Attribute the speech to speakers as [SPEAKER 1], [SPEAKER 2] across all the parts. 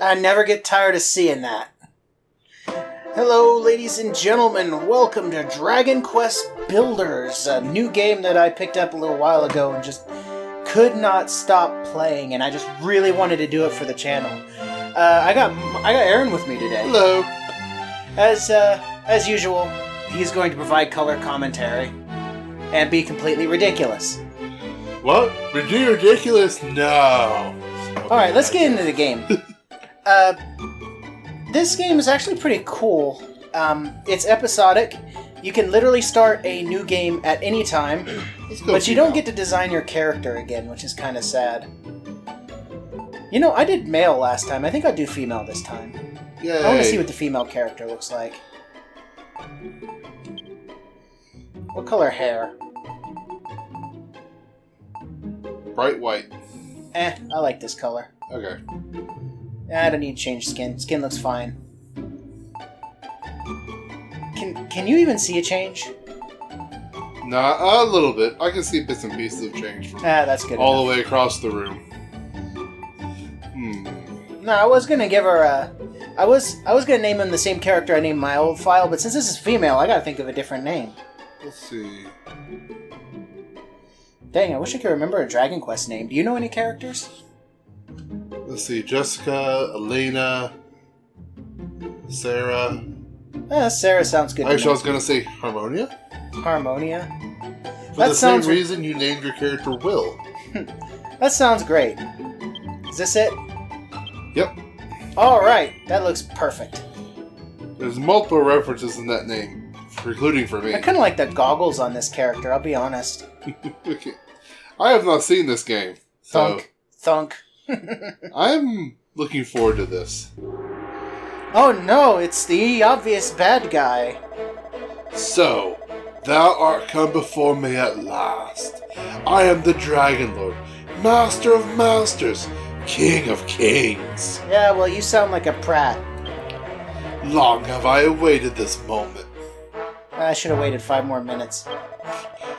[SPEAKER 1] I never get tired of seeing that. Hello, ladies and gentlemen. Welcome to Dragon Quest Builders, a new game that I picked up a little while ago and just could not stop playing, and I just really wanted to do it for the channel. I got Aaron with me today.
[SPEAKER 2] Hello.
[SPEAKER 1] As usual, he's going to provide color commentary and be completely ridiculous.
[SPEAKER 2] What? Ridiculous? No.
[SPEAKER 1] Alright, let's get into the game. This game is actually pretty cool. It's episodic. You can literally start a new game at any time, but you don't get to design your character again, which is kind of sad. You know, I did male last time. I think I'll do female this time.
[SPEAKER 2] Yay.
[SPEAKER 1] I want to see what the female character looks like. What color hair?
[SPEAKER 2] Bright white.
[SPEAKER 1] I like this color.
[SPEAKER 2] Okay.
[SPEAKER 1] I don't need to change skin. Skin looks fine. Can you even see a change?
[SPEAKER 2] Nah, a little bit. I can see bits and pieces of change from
[SPEAKER 1] That's good
[SPEAKER 2] all
[SPEAKER 1] enough.
[SPEAKER 2] the way across the room.
[SPEAKER 1] No, I was gonna give her a... I was gonna name him the same character I named my old file, but since this is female, I gotta think of a different name.
[SPEAKER 2] Let's see.
[SPEAKER 1] Dang, I wish I could remember a Dragon Quest name. Do you know any characters?
[SPEAKER 2] Let's see. Jessica, Elena, Sarah.
[SPEAKER 1] Sarah sounds good.
[SPEAKER 2] Actually, I was gonna say Harmonia.
[SPEAKER 1] Harmonia?
[SPEAKER 2] For the same reason you named your character Will.
[SPEAKER 1] That sounds great. Is this it?
[SPEAKER 2] Yep.
[SPEAKER 1] Alright, that looks perfect.
[SPEAKER 2] There's multiple references in that name, including for me.
[SPEAKER 1] I kind of like the goggles on this character, I'll be honest.
[SPEAKER 2] Okay. I have not seen this game. So
[SPEAKER 1] Thunk.
[SPEAKER 2] I'm looking forward to this.
[SPEAKER 1] Oh no, it's the obvious bad guy.
[SPEAKER 2] So, thou art come before me at last. I am the Dragon Lord, Master of Masters, King of Kings.
[SPEAKER 1] Yeah, well, you sound like a prat.
[SPEAKER 2] Long have I awaited this moment.
[SPEAKER 1] I should have waited 5 more minutes.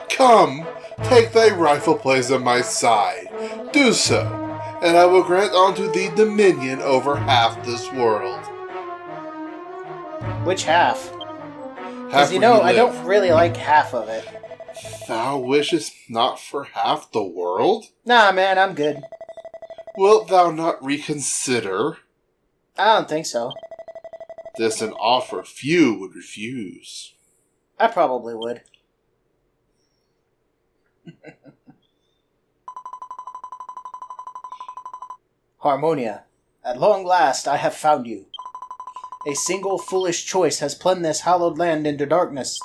[SPEAKER 2] Come, take thy rightful place on my side. Do so, and I will grant unto thee dominion over half this world.
[SPEAKER 1] Which half?
[SPEAKER 2] Half
[SPEAKER 1] Because, you
[SPEAKER 2] where
[SPEAKER 1] know,
[SPEAKER 2] you
[SPEAKER 1] I
[SPEAKER 2] live.
[SPEAKER 1] don't really like half of it.
[SPEAKER 2] Thou wishest not for half the world?
[SPEAKER 1] Nah, man, I'm good.
[SPEAKER 2] Wilt thou not reconsider?
[SPEAKER 1] I don't think so.
[SPEAKER 2] This an offer few would refuse.
[SPEAKER 1] I probably would. Harmonia, at long last I have found you. A single foolish choice has plunged this hallowed land into darkness.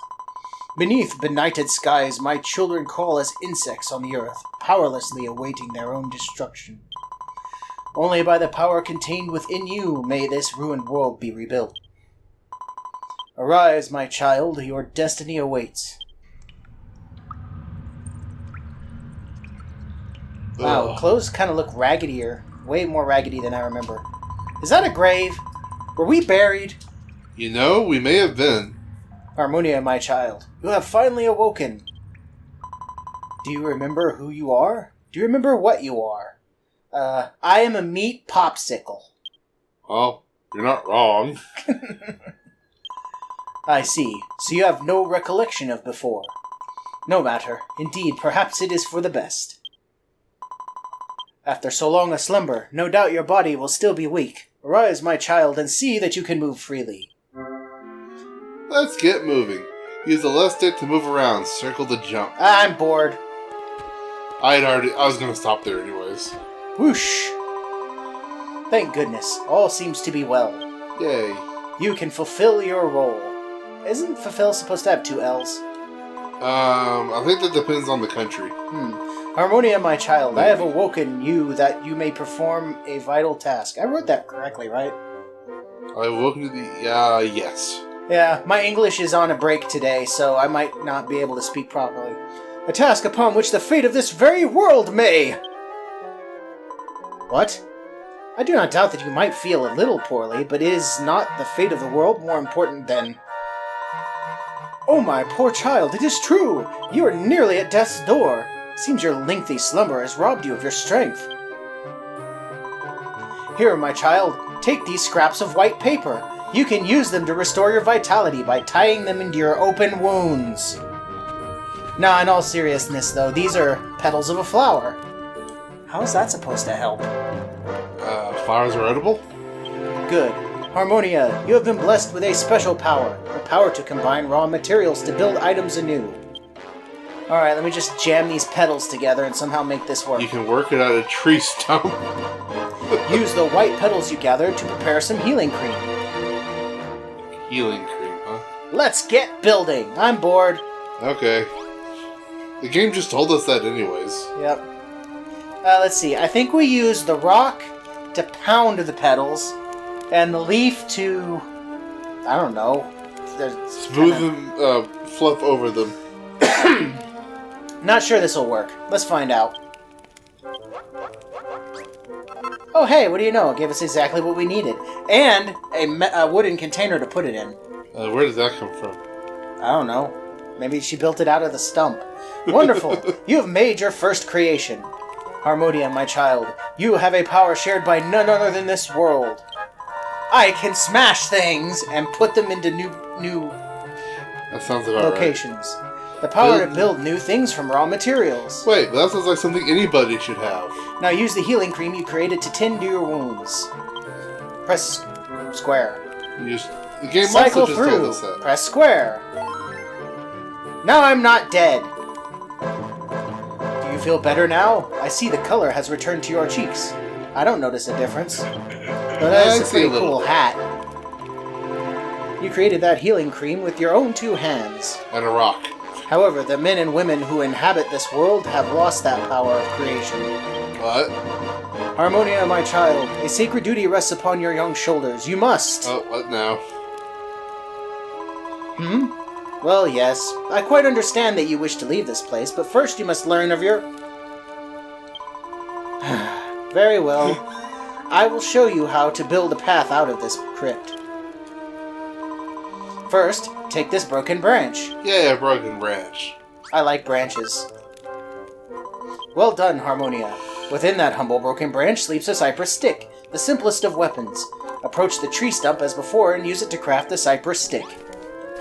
[SPEAKER 1] Beneath benighted skies, my children crawl as insects on the earth, powerlessly awaiting their own destruction. Only by the power contained within you may this ruined world be rebuilt. Arise, my child, your destiny awaits. Wow,
[SPEAKER 2] Ugh.
[SPEAKER 1] clothes kind of look raggedier. Way more raggedy than I remember. Is that a grave? Were we buried?
[SPEAKER 2] You know, we may have been.
[SPEAKER 1] Harmonia, my child, you have finally awoken. Do you remember who you are? Do you remember what you are? I am a meat popsicle.
[SPEAKER 2] Well, you're not wrong.
[SPEAKER 1] I see. So you have no recollection of before. No matter. Indeed, perhaps it is for the best. After so long a slumber, no doubt your body will still be weak. Arise, my child, and see that you can move freely.
[SPEAKER 2] Let's get moving. Use the left stick to move around. Circle to jump.
[SPEAKER 1] I'm bored.
[SPEAKER 2] I was gonna stop there anyways.
[SPEAKER 1] Whoosh! Thank goodness, all seems to be well.
[SPEAKER 2] Yay.
[SPEAKER 1] You can fulfill your role. Isn't fulfill supposed to have 2 L's?
[SPEAKER 2] I think that depends on the country.
[SPEAKER 1] Harmonia, my child, I have awoken you that you may perform a vital task. I wrote that correctly, right?
[SPEAKER 2] I woke to the... yes.
[SPEAKER 1] Yeah, my English is on a break today, so I might not be able to speak properly. A task upon which the fate of this very world may... What? I do not doubt that you might feel a little poorly, but is not the fate of the world more important than... Oh, my poor child, it is true! You are nearly at death's door. Seems your lengthy slumber has robbed you of your strength. Here, my child, Take these scraps of white paper. You can use them to restore your vitality by tying them into your open wounds. Nah, in all seriousness though, these are petals of a flower. How is that supposed to help?
[SPEAKER 2] Flowers are edible?
[SPEAKER 1] Good. Harmonia, you have been blessed with a special power. The power to combine raw materials to build items anew. Alright, let me just jam these petals together and somehow make this work.
[SPEAKER 2] You can work it out of tree stump.
[SPEAKER 1] Use the white petals you gathered to prepare some healing cream.
[SPEAKER 2] Healing cream, huh?
[SPEAKER 1] Let's get building! I'm bored.
[SPEAKER 2] Okay. The game just told us that anyways.
[SPEAKER 1] Yep. Let's see. I think we use the rock to pound the petals, and the leaf to... I don't know.
[SPEAKER 2] Smooth them, fluff over them.
[SPEAKER 1] Not sure this will work. Let's find out. Oh, hey, what do you know? It gave us exactly what we needed. And a wooden container to put it in.
[SPEAKER 2] Where did that come from?
[SPEAKER 1] I don't know. Maybe she built it out of the stump. Wonderful! You have made your first creation. Harmonia, my child, you have a power shared by none other than this world. I can smash things and put them into new
[SPEAKER 2] That sounds about
[SPEAKER 1] locations. Right. The power to build new things from raw materials.
[SPEAKER 2] Wait, that sounds like something anybody should have.
[SPEAKER 1] Now use the healing cream you created to tend to your wounds. Press square.
[SPEAKER 2] The game
[SPEAKER 1] Cycle
[SPEAKER 2] also just
[SPEAKER 1] through.
[SPEAKER 2] told us that.
[SPEAKER 1] Press square. Now I'm not dead. Do you feel better now? I see the color has returned to your cheeks. I don't notice a difference. But that is a pretty cool hat. You created that healing cream with your own 2 hands.
[SPEAKER 2] And a rock.
[SPEAKER 1] However, the men and women who inhabit this world have lost that power of creation.
[SPEAKER 2] What?
[SPEAKER 1] Harmonia, my child, a sacred duty rests upon your young shoulders. You must.
[SPEAKER 2] Oh, what now?
[SPEAKER 1] Well, yes. I quite understand that you wish to leave this place, but first you must learn of your... Very well. I will show you how to build a path out of this crypt. First, take this broken branch.
[SPEAKER 2] Yeah, a broken branch.
[SPEAKER 1] I like branches. Well done, Harmonia. Within that humble broken branch sleeps a cypress stick, the simplest of weapons. Approach the tree stump as before and use it to craft the cypress stick.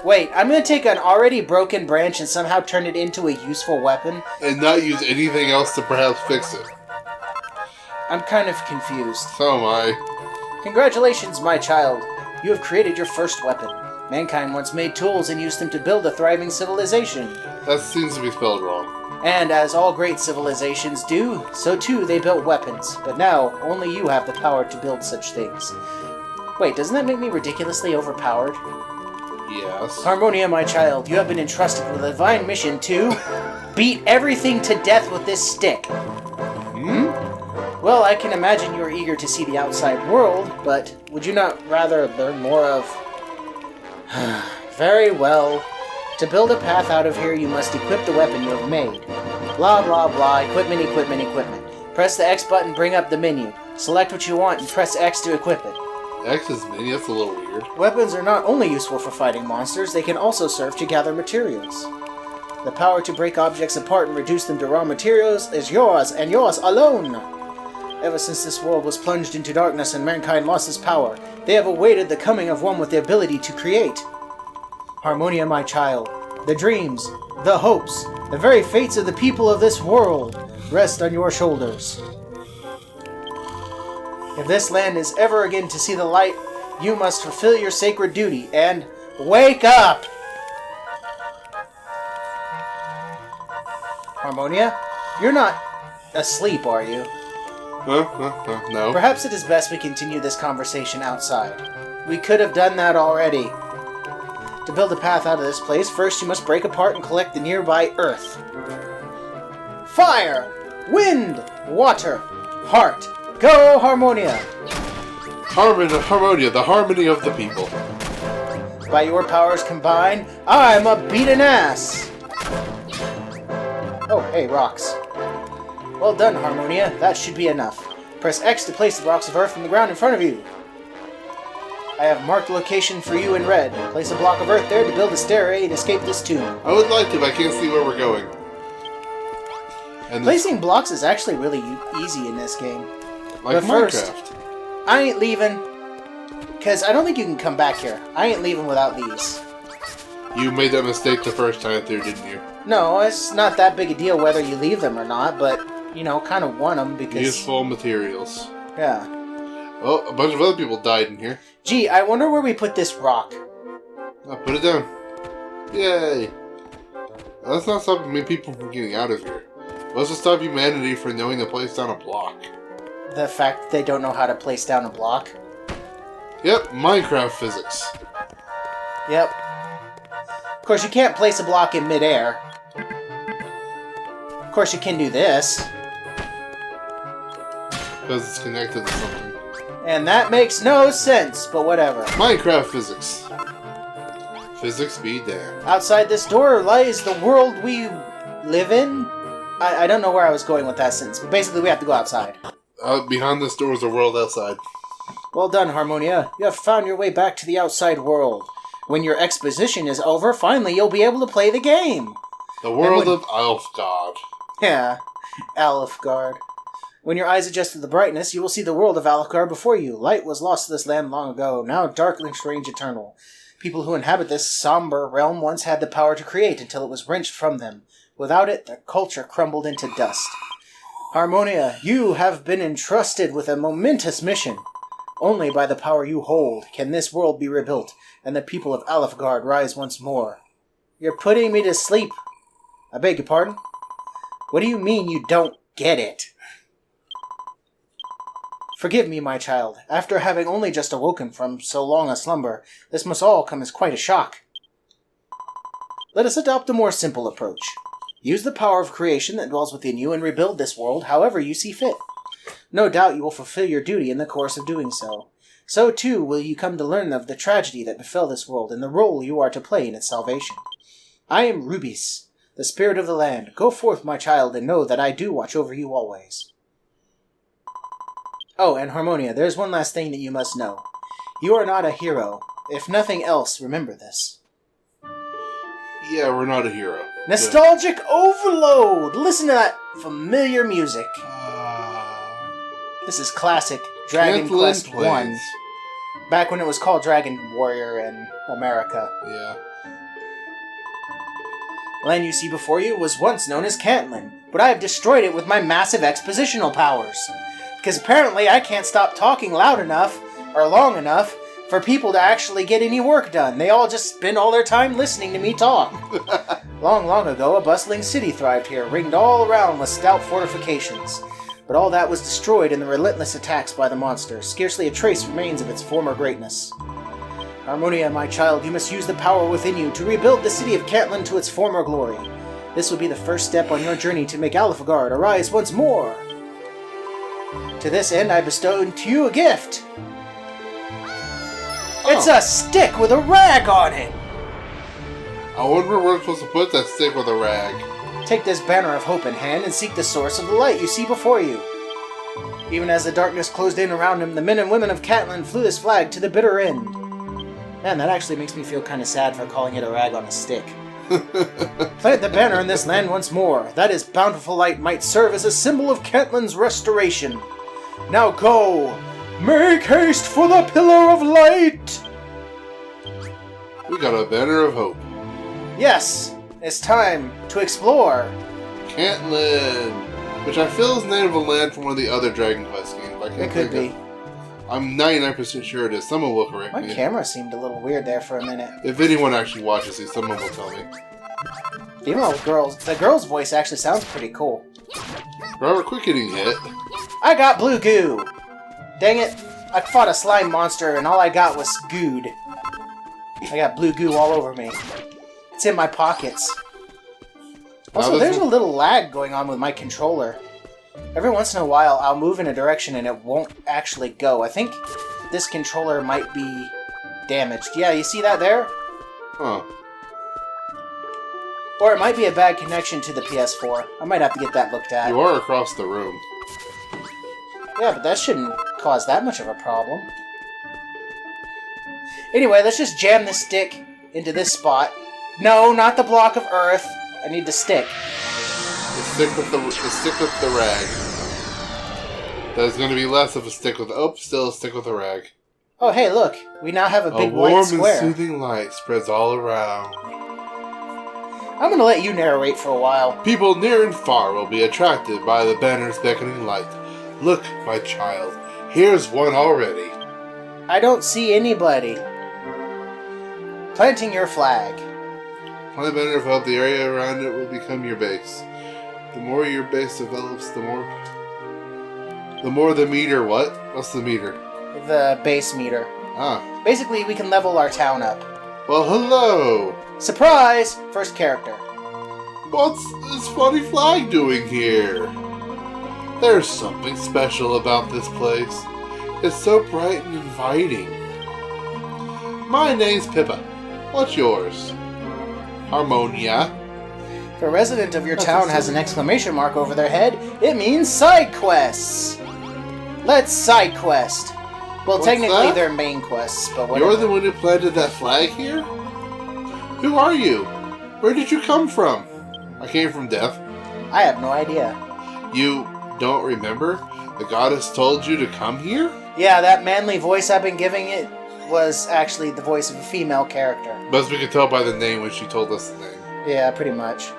[SPEAKER 1] Wait, I'm going to take an already broken branch and somehow turn it into a useful weapon?
[SPEAKER 2] And not use anything else to perhaps fix it.
[SPEAKER 1] I'm kind of confused.
[SPEAKER 2] So am I.
[SPEAKER 1] Congratulations, my child. You have created your first weapon. Mankind once made tools and used them to build a thriving civilization.
[SPEAKER 2] That seems to be spelled wrong.
[SPEAKER 1] And as all great civilizations do, so too they built weapons. But now, only you have the power to build such things. Wait, doesn't that make me ridiculously overpowered?
[SPEAKER 2] Yes.
[SPEAKER 1] Harmonia, my child, you have been entrusted with a divine mission to beat everything to death with this stick. Well, I can imagine you are eager to see the outside world, but would you not rather learn more of... Very well. To build a path out of here, you must equip the weapon you have made. Blah, blah, blah. Equipment, equipment, equipment. Press the X button, bring up the menu. Select what you want and press X to equip it.
[SPEAKER 2] X is mini, that's a little weird.
[SPEAKER 1] Weapons are not only useful for fighting monsters, they can also serve to gather materials. The power to break objects apart and reduce them to raw materials is yours, and yours alone! Ever since this world was plunged into darkness and mankind lost its power, they have awaited the coming of one with the ability to create. Harmonia, my child, the dreams, the hopes, the very fates of the people of this world rest on your shoulders. If this land is ever again to see the light, you must fulfill your sacred duty and wake up! Harmonia, you're not asleep, are you?
[SPEAKER 2] No.
[SPEAKER 1] Perhaps it is best we continue this conversation outside. We could have done that already. To build a path out of this place, first you must break apart and collect the nearby earth. Fire! Wind! Water! Heart! Go, Harmonia!
[SPEAKER 2] Harmonia, the harmony of the people.
[SPEAKER 1] By your powers combined, I'm a beaten ass! Oh, hey, rocks. Well done, Harmonia. That should be enough. Press X to place the rocks of earth on the ground in front of you. I have marked the location for you in red. Place a block of earth there to build a stairway and escape this tomb.
[SPEAKER 2] I would like to, but I can't see where we're going. And
[SPEAKER 1] placing blocks is actually really easy in this game.
[SPEAKER 2] Like
[SPEAKER 1] but
[SPEAKER 2] Minecraft.
[SPEAKER 1] First, I ain't leaving because I don't think you can come back here. I ain't leaving without these.
[SPEAKER 2] You made that mistake the first time through, didn't you?
[SPEAKER 1] No, it's not that big a deal whether you leave them or not, but, you know, kind of want them because...
[SPEAKER 2] Useful materials.
[SPEAKER 1] Yeah.
[SPEAKER 2] Oh, a bunch of other people died in here.
[SPEAKER 1] Gee, I wonder where we put this rock.
[SPEAKER 2] I'll put it down. Yay! That's not stopping many people from getting out of here. What's to stop humanity from knowing to place down a block?
[SPEAKER 1] The fact that they don't know how to place down a block?
[SPEAKER 2] Yep, Minecraft physics.
[SPEAKER 1] Yep. Of course, you can't place a block in midair. Of course, you can do this.
[SPEAKER 2] Because it's connected to something.
[SPEAKER 1] And that makes no sense, but whatever.
[SPEAKER 2] Minecraft physics. Physics be damned.
[SPEAKER 1] Outside this door lies the world we live in? I don't know where I was going with that sentence, but basically we have to go outside.
[SPEAKER 2] Behind this door is the world outside.
[SPEAKER 1] Well done, Harmonia. You have found your way back to the outside world. When your exposition is over, finally you'll be able to play the game.
[SPEAKER 2] The world of Alfgard.
[SPEAKER 1] Yeah, Alfgard. When your eyes adjust to the brightness, you will see the world of Alfgard before you. Light was lost to this land long ago, now darkness reigns eternal. People who inhabit this somber realm once had the power to create until it was wrenched from them. Without it, their culture crumbled into dust. Harmonia, you have been entrusted with a momentous mission. Only by the power you hold can this world be rebuilt, and the people of Alfgard rise once more. You're putting me to sleep. I beg your pardon? What do you mean you don't get it? Forgive me, my child. After having only just awoken from so long a slumber, this must all come as quite a shock. Let us adopt a more simple approach. Use the power of creation that dwells within you and rebuild this world however you see fit. No doubt you will fulfill your duty in the course of doing so. So, too, will you come to learn of the tragedy that befell this world and the role you are to play in its salvation. I am Rubis, the spirit of the land. Go forth, my child, and know that I do watch over you always. Oh, and Harmonia, there's one last thing that you must know. You are not a hero. If nothing else, remember this.
[SPEAKER 2] Yeah, we're not a hero.
[SPEAKER 1] Nostalgic overload! Listen to that familiar music. This is classic Dragon Quest I. Back when it was called Dragon Warrior in America.
[SPEAKER 2] Yeah.
[SPEAKER 1] Land you see before you was once known as Cantlin, but I have destroyed it with my massive expositional powers. Because apparently I can't stop talking loud enough, or long enough, for people to actually get any work done. They all just spend all their time listening to me talk. Long, long ago, a bustling city thrived here, ringed all around with stout fortifications. But all that was destroyed in the relentless attacks by the monsters. Scarcely a trace remains of its former greatness. Harmonia, my child, you must use the power within you to rebuild the city of Cantlin to its former glory. This will be the first step on your journey to make Alfgard arise once more. To this end, I bestow to you a gift. It's a stick with a rag on it!
[SPEAKER 2] I wonder where we're supposed to put that stick with a rag.
[SPEAKER 1] Take this banner of hope in hand and seek the source of the light you see before you. Even as the darkness closed in around him, the men and women of Cantlin flew this flag to the bitter end. Man, that actually makes me feel kind of sad for calling it a rag on a stick. Plant the banner in this land once more, that his bountiful light might serve as a symbol of Cantlin's restoration. Now go! Make haste for the Pillar of Light!
[SPEAKER 2] We got a banner of hope.
[SPEAKER 1] Yes, it's time to explore.
[SPEAKER 2] Cantlin, which I feel is the name of a land from one of the other Dragon Quest games.
[SPEAKER 1] It could be.
[SPEAKER 2] I'm 99% sure it is. Someone will correct me.
[SPEAKER 1] My camera seemed a little weird there for a minute.
[SPEAKER 2] If anyone actually watches these, someone will tell me.
[SPEAKER 1] The girl's voice actually sounds pretty cool.
[SPEAKER 2] Robert, quit getting hit.
[SPEAKER 1] I got blue goo! Dang it, I fought a slime monster and all I got was gooed. I got blue goo all over me. It's in my pockets. Also, there's a little lag going on with my controller. Every once in a while, I'll move in a direction and it won't actually go. I think this controller might be damaged. Yeah, you see that there?
[SPEAKER 2] Huh.
[SPEAKER 1] Or it might be a bad connection to the PS4. I might have to get that looked at.
[SPEAKER 2] You are across the room.
[SPEAKER 1] Yeah, but that shouldn't cause that much of a problem. Anyway, let's just jam this stick into this spot. No, not the block of earth. I need the stick.
[SPEAKER 2] The stick with the rag. There's going to be less of a stick with... Oh, still a stick with a rag.
[SPEAKER 1] Oh, hey, look. We now have a big
[SPEAKER 2] warm
[SPEAKER 1] white
[SPEAKER 2] and
[SPEAKER 1] square.
[SPEAKER 2] soothing light spreads all around.
[SPEAKER 1] I'm gonna let you narrate for a while.
[SPEAKER 2] People near and far will be attracted by the banner's beckoning light. Look, my child, here's one already.
[SPEAKER 1] I don't see anybody. Planting your flag.
[SPEAKER 2] Plant the banner of hope, the area around it will become your base. The more your base develops, the more the meter, what? What's the meter?
[SPEAKER 1] The base meter.
[SPEAKER 2] Ah.
[SPEAKER 1] Basically, we can level our town up.
[SPEAKER 2] Well, hello!
[SPEAKER 1] Surprise! First character.
[SPEAKER 2] What's this funny flag doing here? There's something special about this place. It's so bright and inviting. My name's Pippa. What's yours? Harmonia.
[SPEAKER 1] If a resident of your town has an exclamation mark over their head, it means side quests! Let's side quest. Well,
[SPEAKER 2] What's
[SPEAKER 1] technically
[SPEAKER 2] that?
[SPEAKER 1] they're main quests, but whatever.
[SPEAKER 2] You're the one who planted that flag here? Who are you? Where did you come from? I came from death.
[SPEAKER 1] I have no idea.
[SPEAKER 2] You don't remember? The goddess told you to come here?
[SPEAKER 1] Yeah, that manly voice I've been giving it was actually the voice of a female character.
[SPEAKER 2] But as we could tell by the name when she told us the name.
[SPEAKER 1] Yeah, pretty much.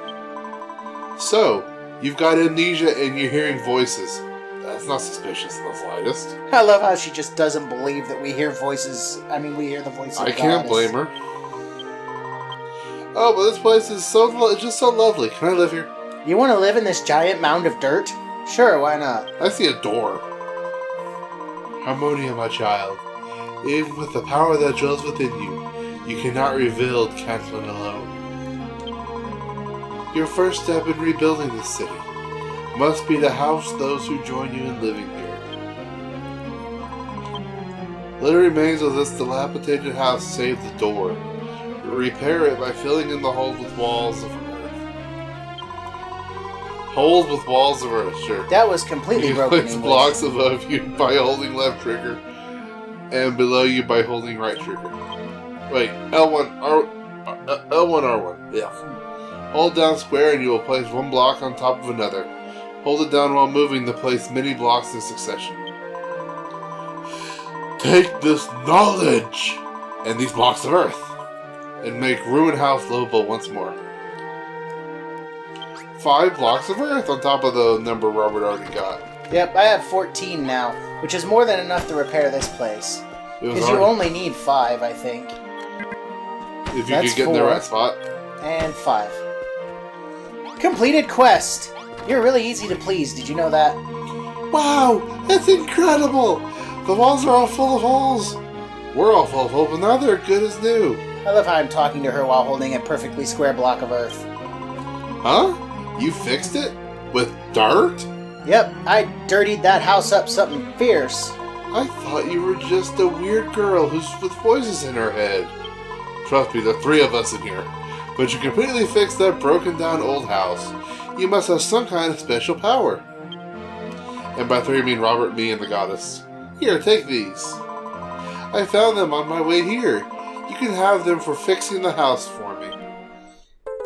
[SPEAKER 2] So, you've got amnesia and you're hearing voices. That's not suspicious in the slightest.
[SPEAKER 1] I love how she just doesn't believe that we hear voices. I mean, we hear the voice of
[SPEAKER 2] I
[SPEAKER 1] the
[SPEAKER 2] can't
[SPEAKER 1] goddess.
[SPEAKER 2] blame her. Oh, but this place is it's just so lovely. Can I live here?
[SPEAKER 1] You want to live in this giant mound of dirt? Sure, why not?
[SPEAKER 2] I see a door. Harmonia, my child. Even with the power that dwells within you, you cannot rebuild Cantlin alone. Your first step in rebuilding this city must be to house those who join you in living here. Little remains of this dilapidated house save the door. Repair it by filling in the holes with walls of earth. Holes with walls of earth, sure.
[SPEAKER 1] That was completely
[SPEAKER 2] You
[SPEAKER 1] broken
[SPEAKER 2] place
[SPEAKER 1] English.
[SPEAKER 2] blocks above you by holding left trigger, and below you by holding right trigger. Wait, L1, L1, R1. Yeah. Hold down square and you will place one block on top of another. Hold it down while moving to place many blocks in succession. Take this knowledge and these blocks of earth, and make ruined house livable once more. 5 blocks of earth on top of the number Robert already got.
[SPEAKER 1] Yep, I have 14 now, which is more than enough to repair this place.
[SPEAKER 2] It was
[SPEAKER 1] Because you
[SPEAKER 2] already-
[SPEAKER 1] only need 5, I think.
[SPEAKER 2] if you
[SPEAKER 1] that's
[SPEAKER 2] could get in the
[SPEAKER 1] 4.
[SPEAKER 2] right spot.
[SPEAKER 1] And 5. Completed quest! You're really easy to please, did you know that?
[SPEAKER 2] Wow, that's incredible! The walls are all full of holes. We're all full of holes, but now they're good as new.
[SPEAKER 1] I love how I'm talking to her while holding a perfectly square block of earth.
[SPEAKER 2] Huh? You fixed it? With dirt?
[SPEAKER 1] Yep, I dirtied that house up something fierce.
[SPEAKER 2] I thought you were just a weird girl who's with voices in her head. Trust me, the 3 of us in here. But you completely fixed that broken down old house. You must have some kind of special power. And by 3 I mean Robert, me, and the goddess. Here, take these. I found them on my way here. You can have them for fixing the house for me.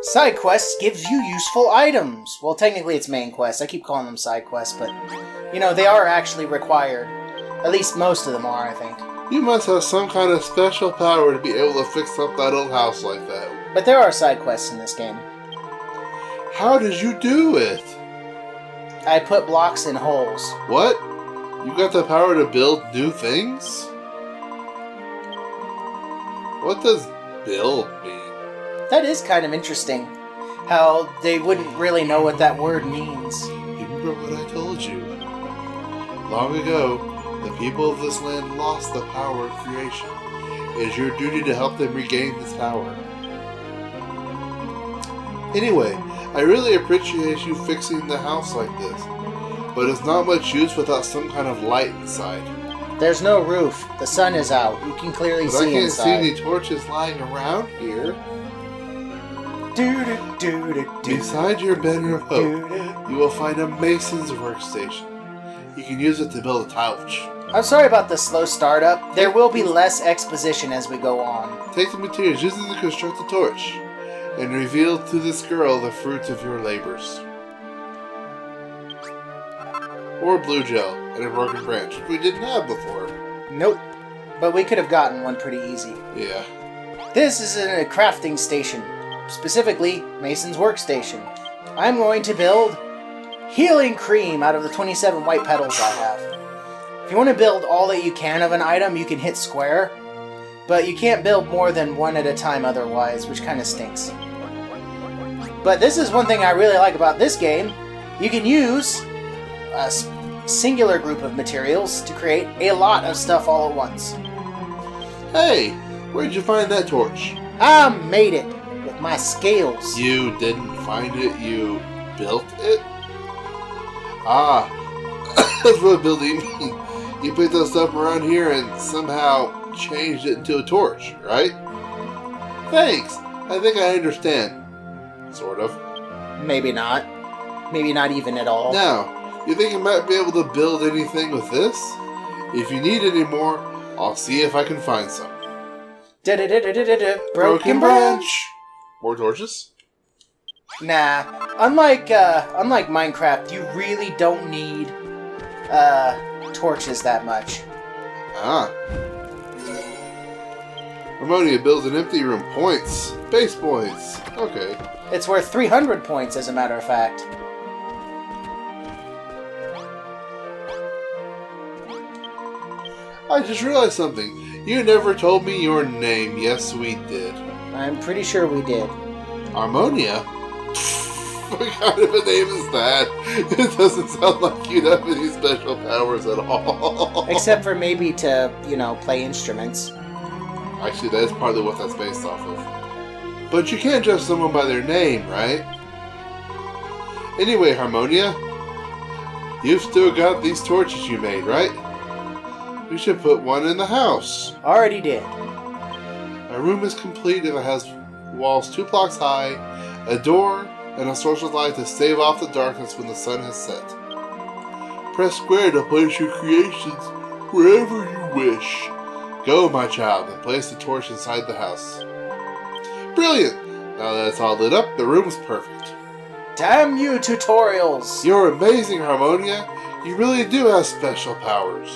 [SPEAKER 1] Side quests gives you useful items. Well, technically it's main quests. I keep calling them side quests, but, you know, they are actually required. At least most of them are, I think.
[SPEAKER 2] You must have some kind of special power to be able to fix up that old house like that.
[SPEAKER 1] But there are side quests in this game.
[SPEAKER 2] How did you do it?
[SPEAKER 1] I put blocks in holes.
[SPEAKER 2] What? You got the power to build new things? What does build mean?
[SPEAKER 1] That is kind of interesting. How they wouldn't really know what that word means.
[SPEAKER 2] Remember what I told you. Long ago, the people of this land lost the power of creation. It is your duty to help them regain this power. Anyway, I really appreciate you fixing the house like this, but it's not much use without some kind of light inside.
[SPEAKER 1] There's no roof. The sun is out. You can clearly
[SPEAKER 2] But I
[SPEAKER 1] see
[SPEAKER 2] can't
[SPEAKER 1] inside.
[SPEAKER 2] see any torches lying around here. Beside your banner of hope, you will find a mason's workstation. You can use it to build a couch.
[SPEAKER 1] I'm sorry about the slow startup. There will be less exposition as we go on.
[SPEAKER 2] Take the materials using to construct a torch, and reveal to this girl the fruits of your labors. Or blue gel and a broken branch, which we didn't have before.
[SPEAKER 1] Nope. but we could have gotten one pretty easy.
[SPEAKER 2] Yeah.
[SPEAKER 1] This is a crafting station, specifically Mason's workstation. I'm going to build healing cream out of the 27 white petals I have. If you want to build all that you can of an item, you can hit square, but you can't build more than one at a time otherwise, which kind of stinks. But this is one thing I really like about this game. You can use a singular group of materials to create a lot of stuff all at once.
[SPEAKER 2] Hey, where'd you find that torch?
[SPEAKER 1] I made it with my scales.
[SPEAKER 2] You didn't find it, you built it? Ah, that's what building means. You picked up stuff around here and somehow changed it into a torch, right? Thanks, I think I understand. Sort of.
[SPEAKER 1] Maybe not. Maybe not even at all.
[SPEAKER 2] Now, you think you might be able to build anything with this? If you need any more, I'll see if I can find some.
[SPEAKER 1] Broken branch.
[SPEAKER 2] More torches?
[SPEAKER 1] Nah. Unlike Minecraft, you really don't need torches that much.
[SPEAKER 2] Ah. Harmonia builds an empty room. Points. Base points. Okay.
[SPEAKER 1] It's worth 300 points, as a matter of fact.
[SPEAKER 2] I just realized something. You never told me your name. Yes, we did.
[SPEAKER 1] I'm pretty sure we did.
[SPEAKER 2] Harmonia? What kind of a name is that? It doesn't sound like you'd have any special powers at all.
[SPEAKER 1] Except for maybe to, play instruments.
[SPEAKER 2] Actually, that is partly what that's based off of. But you can't judge someone by their name, right? Anyway, Harmonia, you've still got these torches you made, right? We should put one in the house.
[SPEAKER 1] Already did.
[SPEAKER 2] My room is complete if it has walls 2 blocks high, a door, and a source of light to stave off the darkness when the sun has set. Press square to place your creations wherever you wish. Go, my child, and place the torch inside the house. Brilliant! Now that it's all lit up, the room's perfect.
[SPEAKER 1] Damn you, tutorials!
[SPEAKER 2] You're amazing, Harmonia. You really do have special powers.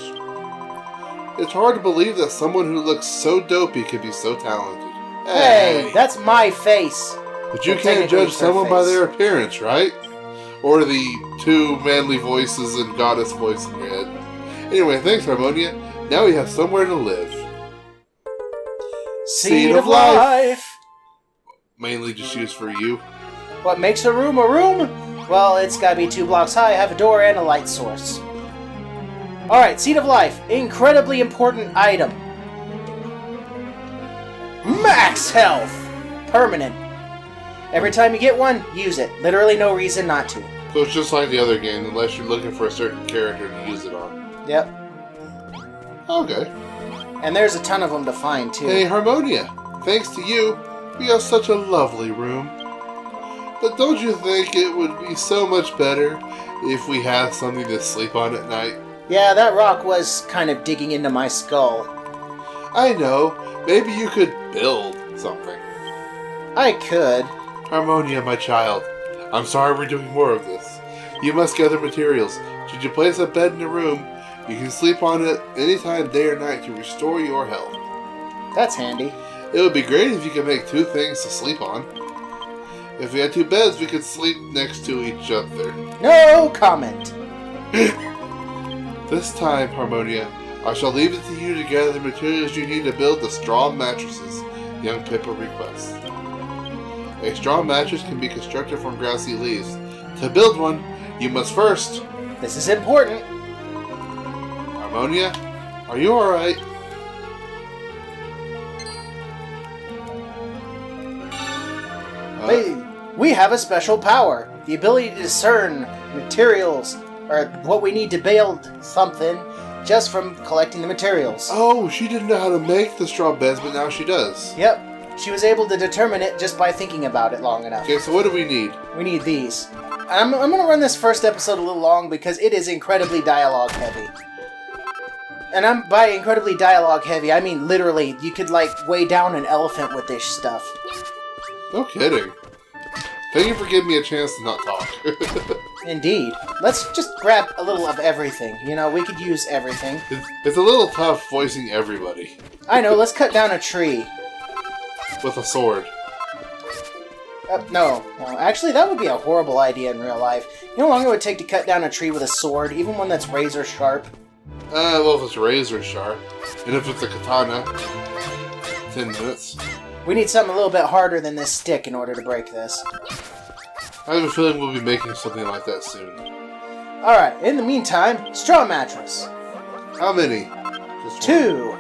[SPEAKER 2] It's hard to believe that someone who looks so dopey could be so talented.
[SPEAKER 1] Hey, that's my face!
[SPEAKER 2] But you can't judge someone by their appearance, right? Or the 2 manly voices and goddess voice in your head. Anyway, thanks, Harmonia. Now we have somewhere to live.
[SPEAKER 1] Seed of life!
[SPEAKER 2] Mainly just used for you.
[SPEAKER 1] What makes a room a room? Well, it's gotta be 2 blocks high, have a door, and a light source. Alright, Seed of Life. Incredibly important item. Max health! Permanent. Every time you get one, use it. Literally no reason not to.
[SPEAKER 2] So it's just like the other game, unless you're looking for a certain character to use it on.
[SPEAKER 1] Yep.
[SPEAKER 2] Okay.
[SPEAKER 1] And there's a ton of them to find, too.
[SPEAKER 2] Hey, Harmonia. Thanks to you, we have such a lovely room. But don't you think it would be so much better if we had something to sleep on at night?
[SPEAKER 1] Yeah, that rock was kind of digging into my skull.
[SPEAKER 2] I know. Maybe you could build something.
[SPEAKER 1] I could.
[SPEAKER 2] Harmonia, my child. I'm sorry we're doing more of this. You must gather materials. Should you place a bed in a room, you can sleep on it anytime, day or night, to restore your health.
[SPEAKER 1] That's handy.
[SPEAKER 2] It would be great if you could make 2 things to sleep on. If we had 2 beds, we could sleep next to each other.
[SPEAKER 1] No comment.
[SPEAKER 2] This time, Harmonia, I shall leave it to you to gather the materials you need to build the straw mattresses young Pippa requests. A straw mattress can be constructed from grassy leaves. To build one, you must first...
[SPEAKER 1] This is important.
[SPEAKER 2] Harmonia, are you alright?
[SPEAKER 1] We have a special power. The ability to discern materials, or what we need to build something, just from collecting the materials.
[SPEAKER 2] Oh, she didn't know how to make the straw beds, but now she does.
[SPEAKER 1] Yep. She was able to determine it just by thinking about it long enough.
[SPEAKER 2] Okay, so what do we need?
[SPEAKER 1] We need these. I'm going to run this first episode a little long because it is incredibly dialogue heavy. And by incredibly dialogue heavy, I mean literally, you could weigh down an elephant with this stuff.
[SPEAKER 2] No kidding. Thank you for giving me a chance to not talk.
[SPEAKER 1] Indeed. Let's just grab a little of everything. You know, we could use everything.
[SPEAKER 2] It's a little tough voicing everybody.
[SPEAKER 1] I know, let's cut down a tree.
[SPEAKER 2] With a sword.
[SPEAKER 1] No. Actually, that would be a horrible idea in real life. You know how long it would take to cut down a tree with a sword, even one that's razor sharp?
[SPEAKER 2] Well, if it's razor sharp. And if it's a katana, 10 minutes.
[SPEAKER 1] We need something a little bit harder than this stick in order to break this.
[SPEAKER 2] I have a feeling we'll be making something like that soon.
[SPEAKER 1] Alright, in the meantime, straw mattress.
[SPEAKER 2] How many? Just
[SPEAKER 1] 2.
[SPEAKER 2] one.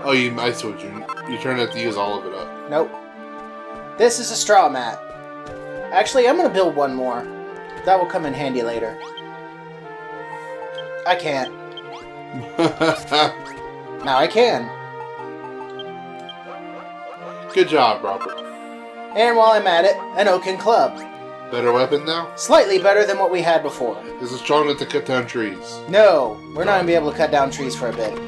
[SPEAKER 2] Oh, I see what you turned out to use all of it up.
[SPEAKER 1] Nope. This is a straw mat. Actually, I'm going to build one more. That will come in handy later. I can't. Now I can.
[SPEAKER 2] Good job, Robert.
[SPEAKER 1] And while I'm at it, an oaken club.
[SPEAKER 2] Better weapon now?
[SPEAKER 1] Slightly better than what we had before.
[SPEAKER 2] Is it strong enough to cut down trees?
[SPEAKER 1] No, we're not going to be able to cut down trees for a bit.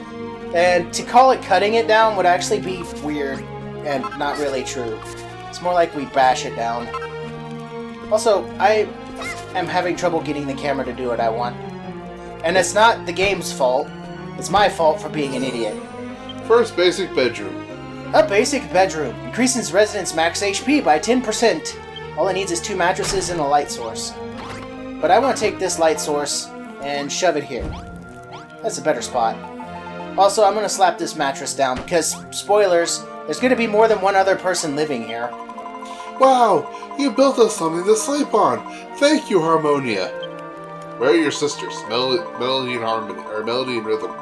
[SPEAKER 1] And to call it cutting it down would actually be weird and not really true. It's more like we bash it down. Also, I am having trouble getting the camera to do what I want. And it's not the game's fault. It's my fault for being an idiot.
[SPEAKER 2] First, basic bedroom.
[SPEAKER 1] A basic bedroom. Increases residents' max HP by 10%. All it needs is 2 mattresses and a light source. But I want to take this light source and shove it here. That's a better spot. Also, I'm going to slap this mattress down because, spoilers, there's going to be more than one other person living here.
[SPEAKER 2] Wow, you built us something to sleep on. Thank you, Harmonia. Where are your sisters, Melody and Harmony, or Melody and Rhythm?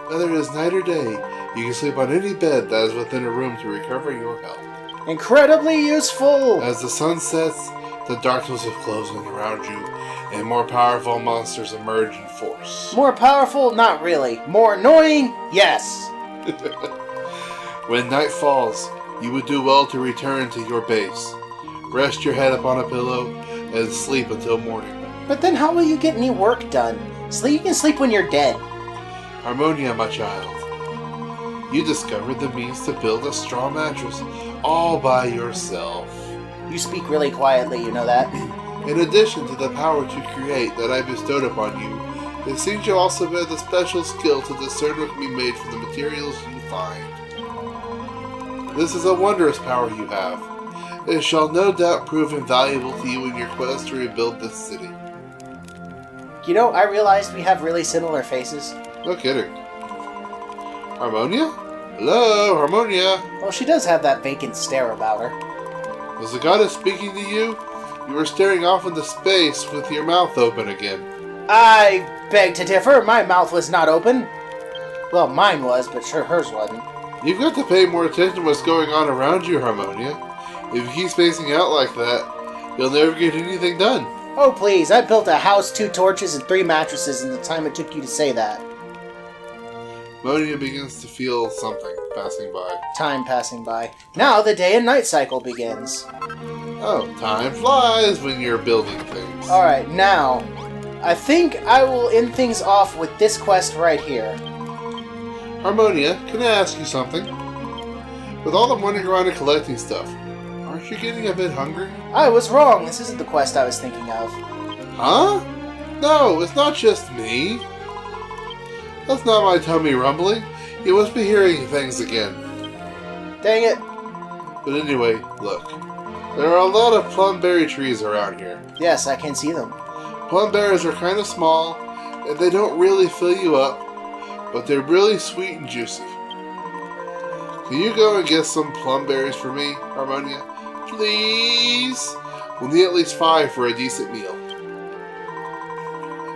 [SPEAKER 2] Whether it is night or day, you can sleep on any bed that is within a room to recover your health.
[SPEAKER 1] Incredibly useful!
[SPEAKER 2] As the sun sets, the darkness is closing around you, and more powerful monsters emerge in force.
[SPEAKER 1] More powerful? Not really. More annoying? Yes!
[SPEAKER 2] When night falls, you would do well to return to your base. Rest your head upon a pillow, and sleep until morning.
[SPEAKER 1] But then how will you get any work done? You can sleep when you're dead.
[SPEAKER 2] Harmonia, my child. You discovered the means to build a straw mattress all by yourself.
[SPEAKER 1] You speak really quietly, you know that?
[SPEAKER 2] In addition to the power to create that I bestowed upon you, it seems you also bear the special skill to discern what can be made from the materials you find. This is a wondrous power you have. It shall no doubt prove invaluable to you in your quest to rebuild this city.
[SPEAKER 1] You know, I realized we have really similar faces.
[SPEAKER 2] No kidding. Harmonia? Hello, Harmonia?
[SPEAKER 1] Well, she does have that vacant stare about her.
[SPEAKER 2] Was the goddess speaking to you? You were staring off into space with your mouth open again.
[SPEAKER 1] I beg to differ. My mouth was not open. Well, mine was, but sure hers wasn't.
[SPEAKER 2] You've got to pay more attention to what's going on around you, Harmonia. If you keep spacing out like that, you'll never get anything done.
[SPEAKER 1] Oh, please. I built a house, 2 torches, and 3 mattresses in the time it took you to say that.
[SPEAKER 2] Harmonia begins to feel something passing by.
[SPEAKER 1] Time passing by. Now the day and night cycle begins.
[SPEAKER 2] Oh, time flies when you're building things.
[SPEAKER 1] Alright, now, I think I will end things off with this quest right here.
[SPEAKER 2] Harmonia, can I ask you something? With all the running around and collecting stuff, aren't you getting a bit hungry?
[SPEAKER 1] I was wrong. This isn't the quest I was thinking of.
[SPEAKER 2] Huh? No, it's not just me. That's not my tummy rumbling. You must be hearing things again.
[SPEAKER 1] Dang it.
[SPEAKER 2] But anyway, look. There are a lot of plumberry trees around here.
[SPEAKER 1] Yes, I can see them.
[SPEAKER 2] Plumberries are kind of small, and they don't really fill you up, but they're really sweet and juicy. Can you go and get some plumberries for me, Harmonia? Please? We'll need at least 5 for a decent meal.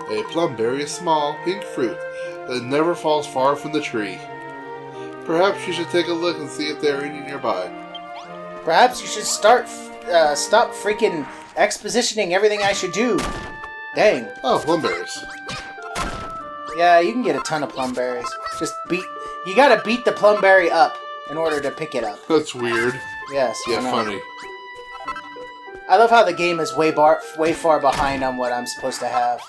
[SPEAKER 2] A plumberry is small, pink fruit that never falls far from the tree. Perhaps you should take a look and see if there are any nearby.
[SPEAKER 1] Perhaps you should stop freaking expositioning everything I should do. Dang.
[SPEAKER 2] Oh, plumberries.
[SPEAKER 1] Yeah, you can get a ton of plumberries. You gotta beat the plumberry up in order to pick it up.
[SPEAKER 2] That's weird.
[SPEAKER 1] Yes.
[SPEAKER 2] Yeah, funny.
[SPEAKER 1] I love how the game is way far behind on what I'm supposed to have.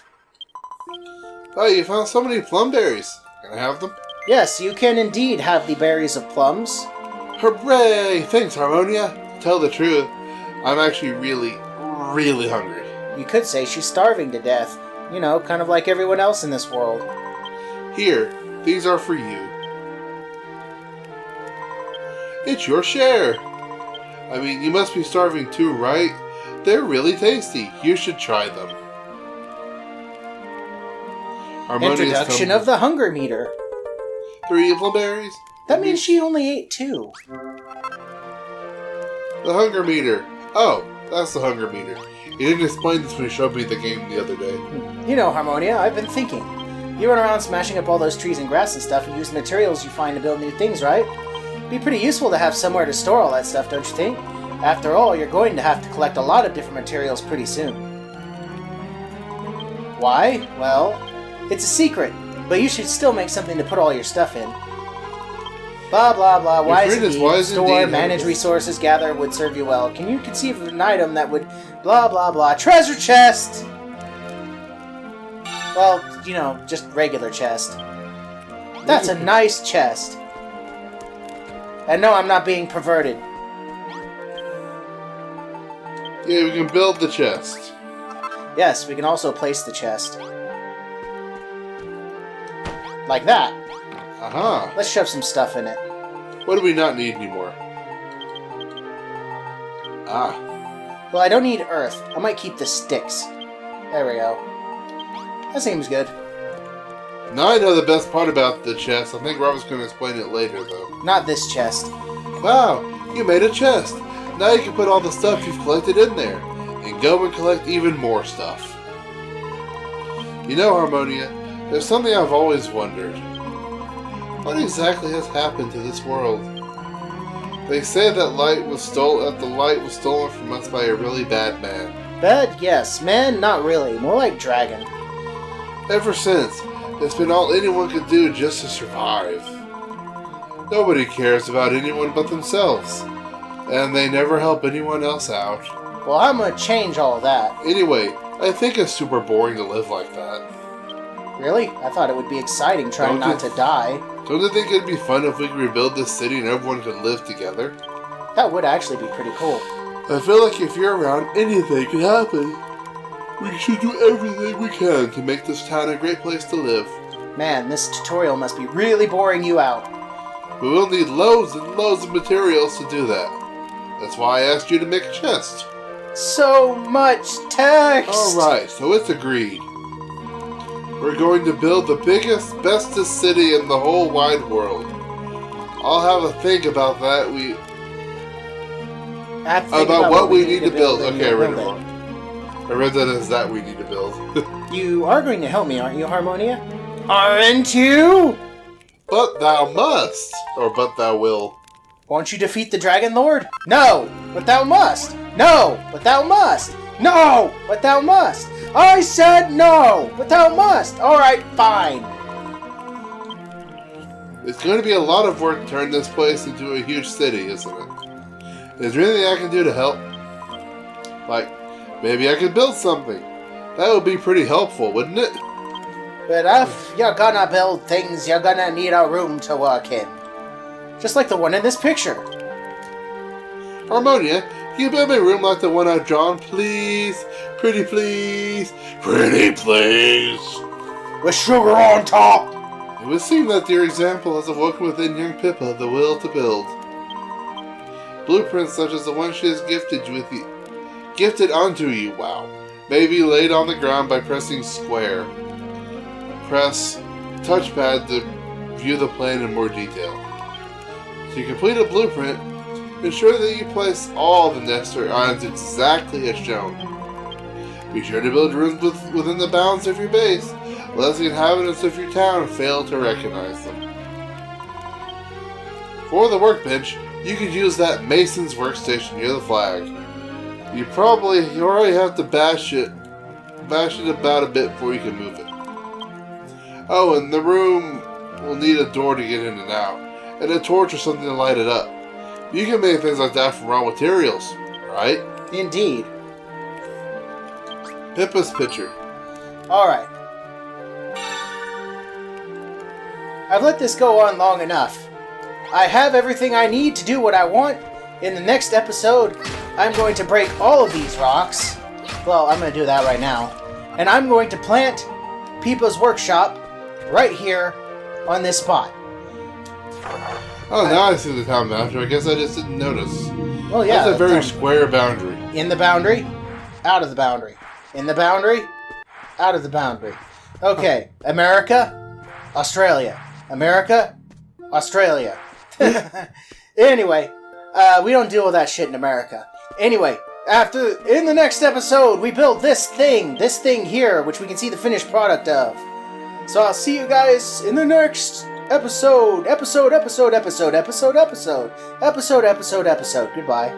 [SPEAKER 2] Oh, you found so many plumberries. Can I have them?
[SPEAKER 1] Yes, you can indeed have the berries of plums.
[SPEAKER 2] Hooray! Thanks, Harmonia. To tell the truth, I'm actually really, really hungry.
[SPEAKER 1] You could say she's starving to death. You know, kind of like everyone else in this world.
[SPEAKER 2] Here, these are for you. It's your share. I mean, you must be starving too, right? They're really tasty. You should try them.
[SPEAKER 1] Introduction of the hunger meter.
[SPEAKER 2] 3 evil berries?
[SPEAKER 1] That means she only ate 2.
[SPEAKER 2] The hunger meter. Oh, that's the hunger meter. You didn't explain this when you showed me the game the other day.
[SPEAKER 1] You know, Harmonia, I've been thinking. You run around smashing up all those trees and grass and stuff and use the materials you find to build new things, right? Be pretty useful to have somewhere to store all that stuff, don't you think? After all, you're going to have to collect a lot of different materials pretty soon. Why? Well, it's a secret, but you should still make something to put all your stuff in. Blah, blah, blah, wise indeed, store, manage resources, gather would serve you well. Can you conceive of an item that would blah, blah, blah, treasure chest? Well, you know, just regular chest. That's a nice chest. And no, I'm not being perverted.
[SPEAKER 2] Yeah, we can build the chest.
[SPEAKER 1] Yes, we can also place the chest. Like that.
[SPEAKER 2] Aha.
[SPEAKER 1] Let's shove some stuff in it.
[SPEAKER 2] What do we not need anymore? Ah.
[SPEAKER 1] Well, I don't need earth. I might keep the sticks. There we go. That seems good.
[SPEAKER 2] Now I know the best part about the chest. I think Robert's going to explain it later, though.
[SPEAKER 1] Not this chest.
[SPEAKER 2] Wow, you made a chest. Now you can put all the stuff you've collected in there. And go and collect even more stuff. You know, Harmonia, there's something I've always wondered. What exactly has happened to this world? They say that the light was stolen from us by a really bad man.
[SPEAKER 1] Bad? Yes. Man? Not really. More like dragon.
[SPEAKER 2] Ever since, it's been all anyone could do just to survive. Nobody cares about anyone but themselves. And they never help anyone else out.
[SPEAKER 1] Well, I'm gonna change all that.
[SPEAKER 2] Anyway, I think it's super boring to live like that.
[SPEAKER 1] Really? I thought it would be exciting trying not to die.
[SPEAKER 2] Don't you think it'd be fun if we could rebuild this city and everyone could live together?
[SPEAKER 1] That would actually be pretty cool.
[SPEAKER 2] I feel like if you're around, anything can happen. We should do everything we can to make this town a great place to live.
[SPEAKER 1] Man, this tutorial must be really boring you out.
[SPEAKER 2] We will need loads and loads of materials to do that. That's why I asked you to make a chest.
[SPEAKER 1] So much text!
[SPEAKER 2] Alright, so it's agreed. We're going to build the biggest, bestest city in the whole wide world. I'll have a think about that. About what we need to build. Okay, I read it wrong. I read that as that we need to build.
[SPEAKER 1] You are going to help me, aren't you, Harmonia? Aren't you?
[SPEAKER 2] But thou must. Or but thou will.
[SPEAKER 1] Won't you defeat the Dragon Lord? No, but thou must. No, but thou must. No, but thou must. I said no, but thou must. Alright, fine.
[SPEAKER 2] It's going to be a lot of work to turn this place into a huge city, isn't it? Is there anything I can do to help? Like, maybe I could build something. That would be pretty helpful, wouldn't it?
[SPEAKER 1] But if you're gonna build things, you're gonna need a room to work in. Just like the one in this picture.
[SPEAKER 2] Harmonia, can you build me a room like the one I've drawn, please? Pretty please. Pretty please.
[SPEAKER 1] With sugar on top.
[SPEAKER 2] It would seem that your example has awoken within young Pippa the will to build. Blueprints such as the one she has gifted onto you, wow, may be laid on the ground by pressing square. Press touchpad to view the plan in more detail. To complete a blueprint, ensure that you place all the necessary items exactly as shown. Be sure to build rooms within the bounds of your base, lest the inhabitants of your town fail to recognize them. For the workbench, you could use that mason's workstation near the flag. You already have to bash it about a bit before you can move it. Oh, and the room will need a door to get in and out, and a torch or something to light it up. You can make things like that from raw materials, right?
[SPEAKER 1] Indeed.
[SPEAKER 2] Pippa's picture.
[SPEAKER 1] Alright. I've let this go on long enough. I have everything I need to do what I want. In the next episode, I'm going to break all of these rocks Well, I'm going to do that right now. And I'm going to plant Peepa's workshop right here on this spot.
[SPEAKER 2] Oh, now I see the town boundary. I guess I just didn't notice.
[SPEAKER 1] Well, yeah.
[SPEAKER 2] That's a very square boundary.
[SPEAKER 1] In the boundary, out of the boundary. In the boundary, out of the boundary. Okay, America, Australia. America, Australia. Anyway, we don't deal with that shit in America. Anyway, in the next episode, we build this thing here, which we can see the finished product of. So I'll see you guys in the next episode. Goodbye.